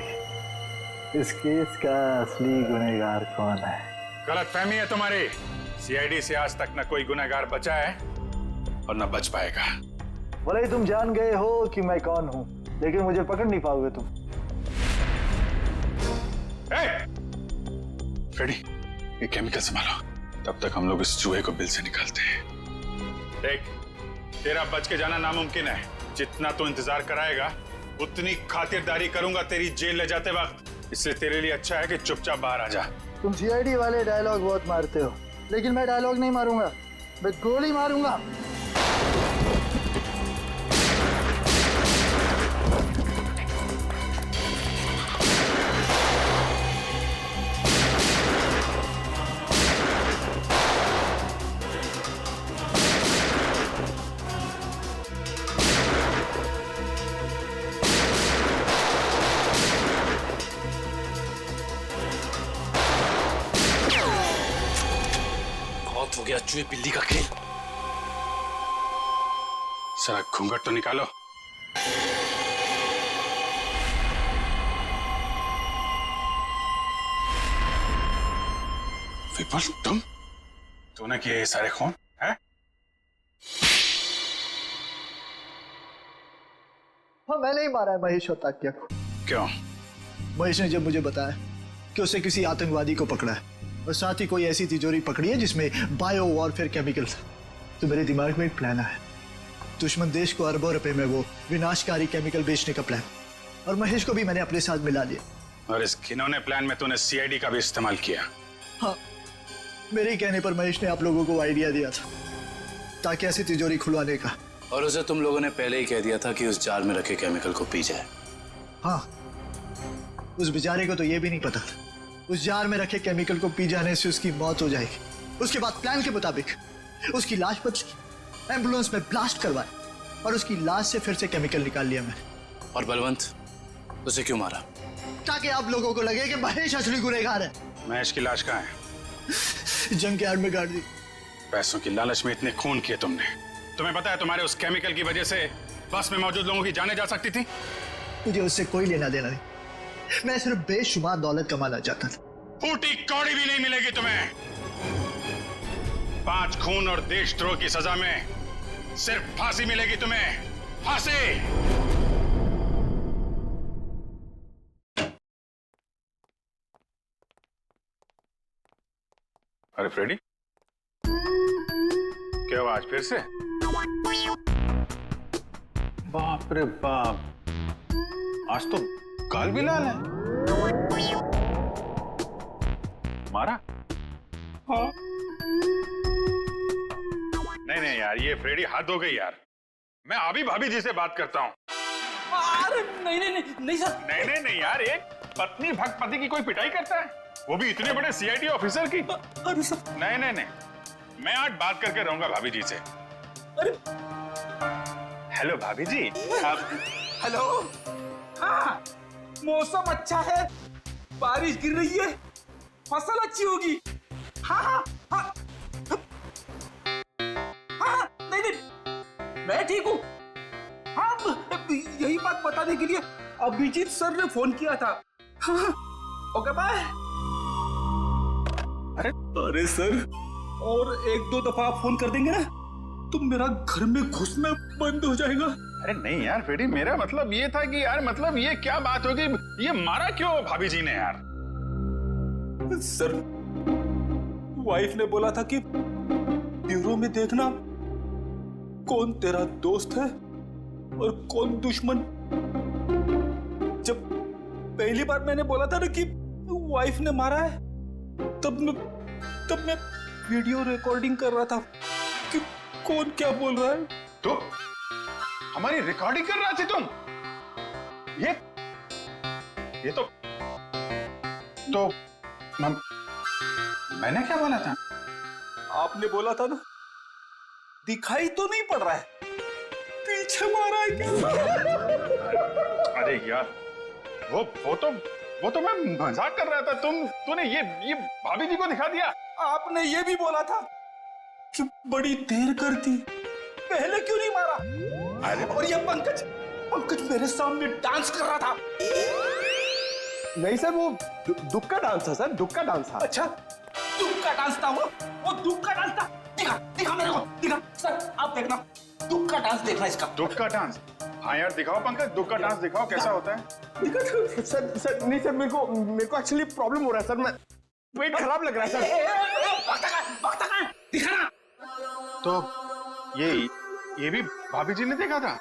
इस केस का असली गुनहगार कौन है। गलतफहमी है तुम्हारी। सीआईडी से आज तक न कोई गुनहगार बचा है और न बच पाएगा। भले ही तुम जान गए हो कि मैं कौन हूँ, लेकिन मुझे पकड़ नहीं पाओगे तुम। फ्रेडी, ये केमिकल संभालो, तब तक हम लोग इस चूहे को बिल से निकालते हैं। देख, तेरा बच के जाना नामुमकिन है। जितना तू इंतजार कराएगा उतनी खातिरदारी करूंगा तेरी जेल ले जाते वक्त। इसलिए तेरे लिए अच्छा है कि चुपचाप बाहर आ जा। तुम सीआईडी वाले डायलॉग बहुत मारते हो, लेकिन मैं डायलॉग नहीं मारूंगा, मैं गोली मारूंगा। हो गया चूहे बिल्ली का खेल। सारा घूंघट तो निकालो। विपुल, तूने किए ये सारे खून है? हाँ, मैंने ही मारा है महेश और ताकिया को। क्यों? महेश ने जब मुझे बताया कि उसे किसी आतंकवादी को पकड़ा है और साथ ही कोई ऐसी तिजोरी पकड़ी है जिसमें बायो वॉरफेयर केमिकल था, तो मेरे दिमाग में एक प्लान आया। दुश्मन देश को अरबों रुपए में वो विनाशकारी केमिकल बेचने का प्लान। और महेश को भी मैंने अपने साथ मिला लिया। और इस घिनौने प्लान में तूने सीआईडी का भी इस्तेमाल किया। हाँ, मेरे ही कहने पर महेश ने आप लोगों को आइडिया दिया था ताकि ऐसी तिजोरी खुलवाने का। और उसे तुम लोगों ने पहले ही कह दिया था कि उस जार में रखे केमिकल को पी जाए। हाँ, उस बेचारे को तो ये भी नहीं पता था उस जार में रखे केमिकल को पी जाने से उसकी मौत हो जाएगी। उसके बाद प्लान के मुताबिक उसकी लाश बदली, एम्बुलेंस में ब्लास्ट करवाए और उसकी लाश से फिर से केमिकल निकाल लिया मैंने। और बलवंत, उसे क्यों मारा? ताकि आप लोगों को लगे कि महेश असली गुनहगार है। महेश की लाश कहाँ है? जंग के यार्ड में गाड़ दी। पैसों की लालच में इतने खून किए तुमने। तुम्हें पता है तुम्हारे उस केमिकल की वजह से बस में मौजूद लोगों की जानें जा सकती थी। मुझे उससे कोई लेना देना नहीं, मैं सिर्फ बेशुमार दौलत कमाना चाहता था। फूटी कौड़ी भी नहीं मिलेगी तुम्हें। 5 खून और देशद्रोह की सजा में सिर्फ फांसी मिलेगी तुम्हें, फांसी। अरे फ्रेडी, क्या हुआ आज फिर से? बाप रे बाप, आज तो गाल भी लाल है। मारा? हाँ। नहीं यार, ये फ्रेडी हद हो गई यार। मैं अभी भाभी जी से बात करता हूँ। अरे नहीं सर। नहीं यार, एक पत्नी भक्त पति की कोई पिटाई करता है, वो भी इतने बड़े सीआईडी ऑफिसर की? अरे सर। नहीं, मैं आज बात करके रहूंगा भाभी जी से। अरे हेलो भाभी जी। हेलो। हाँ, मौसम अच्छा है, बारिश गिर रही है, फसल अच्छी होगी। हाँ, नहीं, मैं ठीक हूँ। हाँ, यही बात बताने के लिए अभिजीत सर ने फोन किया था। हाँ, ओके बाय। अरे सर, और 1-2 दफा आप फोन कर देंगे ना तो मेरा घर में घुसना बंद हो जाएगा। अरे नहीं यार फ्रेडी, मेरा मतलब ये था कि यार, मतलब ये क्या बात होगी, ये मारा क्यों भाभी जी ने यार? सर, वाइफ ने बोला था कि ब्यूरो में देखना कौन तेरा दोस्त है और कौन दुश्मन। जब पहली बार मैंने बोला था ना कि वाइफ ने मारा है, तब मैं वीडियो रिकॉर्डिंग कर रहा था कि कौन क्या बोल रहा है। तो हमारी रिकॉर्डिंग कर रहा थे तुम? ये तो मैंने क्या बोला था? आपने बोला था ना, दिखाई तो नहीं पड़ रहा है, पीछे मारा है क्या? अरे यार, वो तो मैं मजाक कर रहा था। तूने ये भाभी जी को दिखा दिया। आपने ये भी बोला था कि बड़ी देर कर दी, पहले क्यों नहीं मारा? अरे और ये पंकज मेरे सामने डांस कर रहा था। नहीं सर, वो दुख का डांस था सर, दुख का डांस था। अच्छा, दुख का डांस था वो दुख का डांस था। दिखा मेरे को, दिखा सर, आप देखना, दुख का डांस देखना इसका। दुख का डांस? हाँ यार दिखाओ पंकज, दुख का डांस दिखाओ, कैसा होता है? सर नहीं सर, मेरे को एक्चुअली प्रॉब्लम हो रहा है सर, मैं पेट खराब लग रहा है सर। दिखा ना। तो ये भी भाभी जी ने देखा था?